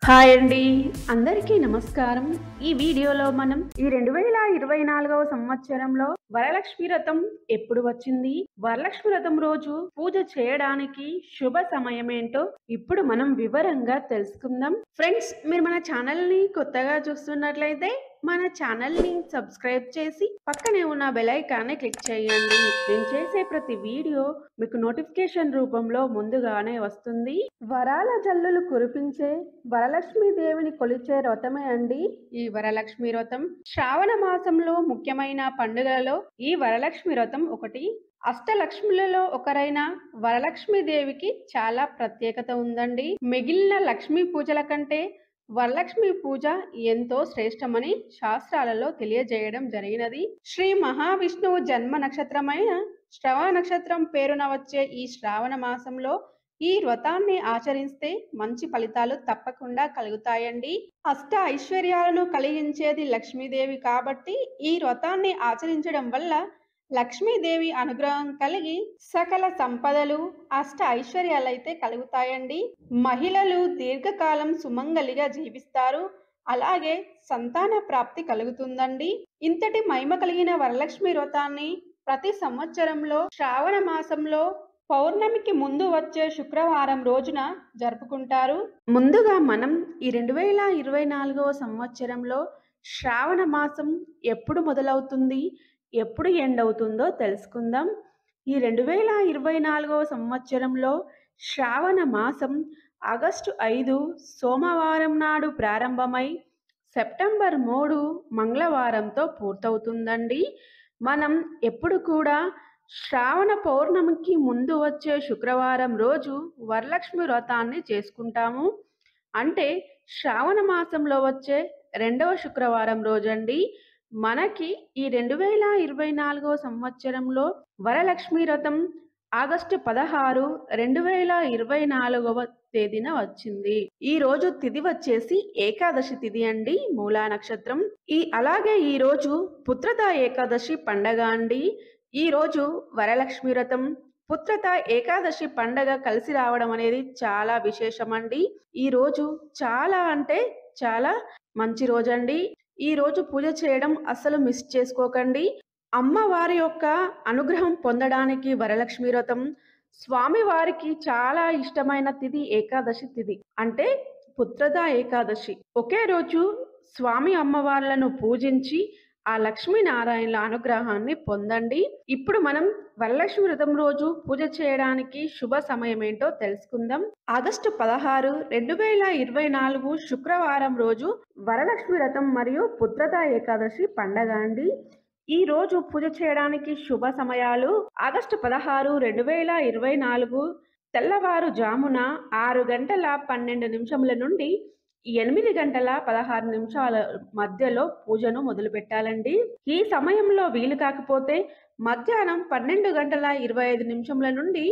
Hi అండి, అందరికీ నమస్కారం. ఈ వీడియోలో మనం ఈ 2024వ సంవత్సరంలో వరలక్ష్మి వ్రతం ఎప్పుడు వచ్చింది, వరలక్ష్మి వ్రతం రోజు పూజ చేయడానికి శుభ సమయం ఏంటో ఇప్పుడు మనం వివరంగా తెలుసుకుందాం. ఫ్రెండ్స్, మీరు మన ఛానల్ ని కొత్తగా చూస్తున్నట్లయితే మన ఛానల్ ని సబ్స్క్రైబ్ చేసి పక్కనే ఉన్న బెల్ ఐకాన్ని క్లిక్ చేయండి. నేను చేసే ప్రతి వీడియో మీకు నోటిఫికేషన్ రూపంలో ముందుగానే వస్తుంది. వరాల జల్లులు కురిపించే వరలక్ష్మి దేవిని కొలిచే వ్రతమే అండి ఈ వరలక్ష్మి వ్రతం. శ్రావణ మాసంలో ముఖ్యమైన పండుగలలో ఈ వరలక్ష్మి వ్రతం ఒకటి. అష్టలక్ష్ములలో ఒకరైన వరలక్ష్మి దేవికి చాలా ప్రత్యేకత ఉందండి. మిగిలిన లక్ష్మీ పూజల కంటే వరలక్ష్మి పూజ ఎంతో శ్రేష్టమని శాస్త్రాలలో తెలియజేయడం జరిగినది. శ్రీ మహావిష్ణువు జన్మ నక్షత్రమైన శ్రవణ నక్షత్రం పేరున వచ్చే ఈ శ్రావణ మాసంలో ఈ వ్రతాన్ని ఆచరిస్తే మంచి ఫలితాలు తప్పకుండా కలుగుతాయండి. అష్ట ఐశ్వర్యాలను కలిగించేది లక్ష్మీదేవి కాబట్టి ఈ వ్రతాన్ని ఆచరించడం వల్ల లక్ష్మీదేవి అనుగ్రహం కలిగి సకల సంపదలు అష్ట ఐశ్వర్యాలైతే కలుగుతాయండి. మహిళలు దీర్ఘకాలం సుమంగలిగా జీవిస్తారు. అలాగే సంతాన ప్రాప్తి కలుగుతుందండి. ఇంతటి మహిమ కలిగిన వరలక్ష్మి వ్రతాన్ని ప్రతి సంవత్సరంలో శ్రావణ మాసంలో పౌర్ణమికి ముందు వచ్చే శుక్రవారం రోజున జరుపుకుంటారు. ముందుగా మనం ఈ 2024వ సంవత్సరంలో శ్రావణ మాసం ఎప్పుడు మొదలవుతుంది, ఎప్పుడు ఎండ్ అవుతుందో తెలుసుకుందాం. ఈ 2024వ సంవత్సరంలో శ్రావణ మాసం ఆగస్టు 5 సోమవారం నాడు ప్రారంభమై సెప్టెంబర్ 3 మంగళవారంతో పూర్తవుతుందండి. మనం ఎప్పుడు కూడా శ్రావణ పౌర్ణమికి ముందు వచ్చే శుక్రవారం రోజు వరలక్ష్మి వ్రతాన్ని చేసుకుంటాము. అంటే శ్రావణ మాసంలో వచ్చే 2వ శుక్రవారం రోజండి మనకి ఈ 2024వ సంవత్సరంలో వరలక్ష్మి వ్రతం ఆగస్టు 16, 2024వ తేదీన వచ్చింది. ఈ రోజు తిథి వచ్చేసి ఏకాదశి తిథి అండి, మూలా నక్షత్రం. అలాగే ఈ రోజు పుత్రద ఏకాదశి పండగ అండి. ఈ రోజు వరలక్ష్మి వ్రతం పుత్రత ఏకాదశి పండగ కలిసి రావడం అనేది చాలా విశేషం అండి. ఈ రోజు చాలా అంటే చాలా మంచి రోజండి. ఈ రోజు పూజ చేయడం అస్సలు మిస్ చేసుకోకండి. అమ్మవారి యొక్క అనుగ్రహం పొందడానికి వరలక్ష్మి వ్రతం స్వామి వారికి చాలా ఇష్టమైన తిథి ఏకాదశి తిథి, అంటే పుత్రద ఏకాదశి. ఒకే రోజు స్వామి అమ్మవార్లను పూజించి ఆ లక్ష్మీనారాయణల అనుగ్రహాన్ని పొందండి. ఇప్పుడు మనం వరలక్ష్మి వ్రతం రోజు పూజ చేయడానికి శుభ సమయం ఏంటో తెలుసుకుందాం. ఆగస్టు 16, 2024 శుక్రవారం రోజు వరలక్ష్మి వ్రతం మరియు పుత్రద ఏకాదశి పండగ అండి. ఈ రోజు పూజ చేయడానికి శుభ సమయాలు ఆగస్టు 16, 2024 తెల్లవారుజామున 6 గంటల 12 నిమిషముల నుండి 8 గంటల 16 నిమిషాల మధ్యలో పూజను మొదలు పెట్టాలండి. ఈ సమయంలో వీలు కాకపోతే మధ్యాహ్నం 12 గంటల 25 నిమిషముల నుండి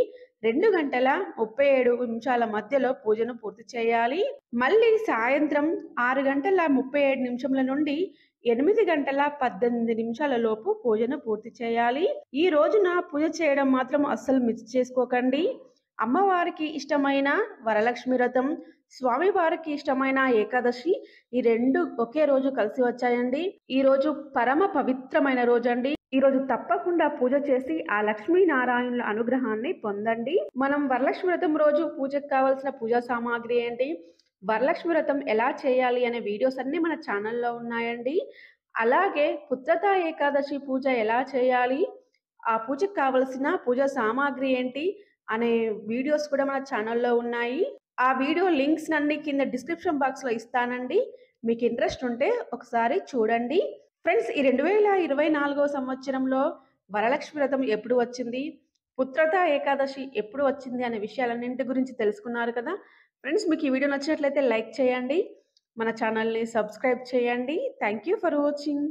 2 గంటల 37 నిమిషాల మధ్యలో పూజను పూర్తి చేయాలి. మళ్ళీ సాయంత్రం 6 గంటల 37 నిమిషముల నుండి 8 గంటల 18 నిమిషాల లోపు పూజను పూర్తి చేయాలి. ఈ రోజున పూజ చేయడం మాత్రం అస్సలు మిస్ చేసుకోకండి. అమ్మవారికి ఇష్టమైన వరలక్ష్మి వ్రతం, స్వామివారికి ఇష్టమైన ఏకాదశి, ఈ రెండు ఒకే రోజు కలిసి వచ్చాయండి. ఈ రోజు పరమ పవిత్రమైన రోజు అండి. ఈ రోజు తప్పకుండా పూజ చేసి ఆ లక్ష్మీనారాయణుల అనుగ్రహాన్ని పొందండి. మనం వరలక్ష్మి వ్రతం రోజు పూజకు కావాల్సిన పూజా సామాగ్రి ఏంటి, వరలక్ష్మి వ్రతం ఎలా చేయాలి అనే వీడియోస్ అన్ని మన ఛానల్లో ఉన్నాయండి. అలాగే పుత్రద ఏకాదశి పూజ ఎలా చేయాలి, ఆ పూజకు కావలసిన పూజా సామాగ్రి ఏంటి అనే వీడియోస్ కూడా మన ఛానల్లో ఉన్నాయి. ఆ వీడియో లింక్స్ అన్ని కింద డిస్క్రిప్షన్ బాక్స్లో ఇస్తానండి. మీకు ఇంట్రెస్ట్ ఉంటే ఒకసారి చూడండి. ఫ్రెండ్స్, ఈ 2024వ సంవత్సరంలో వరలక్ష్మి వ్రతం ఎప్పుడు వచ్చింది, పుత్రద ఏకాదశి ఎప్పుడు వచ్చింది అనే విషయాలన్నింటి గురించి తెలుసుకున్నారు కదా. ఫ్రెండ్స్, మీకు ఈ వీడియో నచ్చినట్లయితే లైక్ చేయండి, మన ఛానల్ని సబ్స్క్రైబ్ చేయండి. Thank you for watching.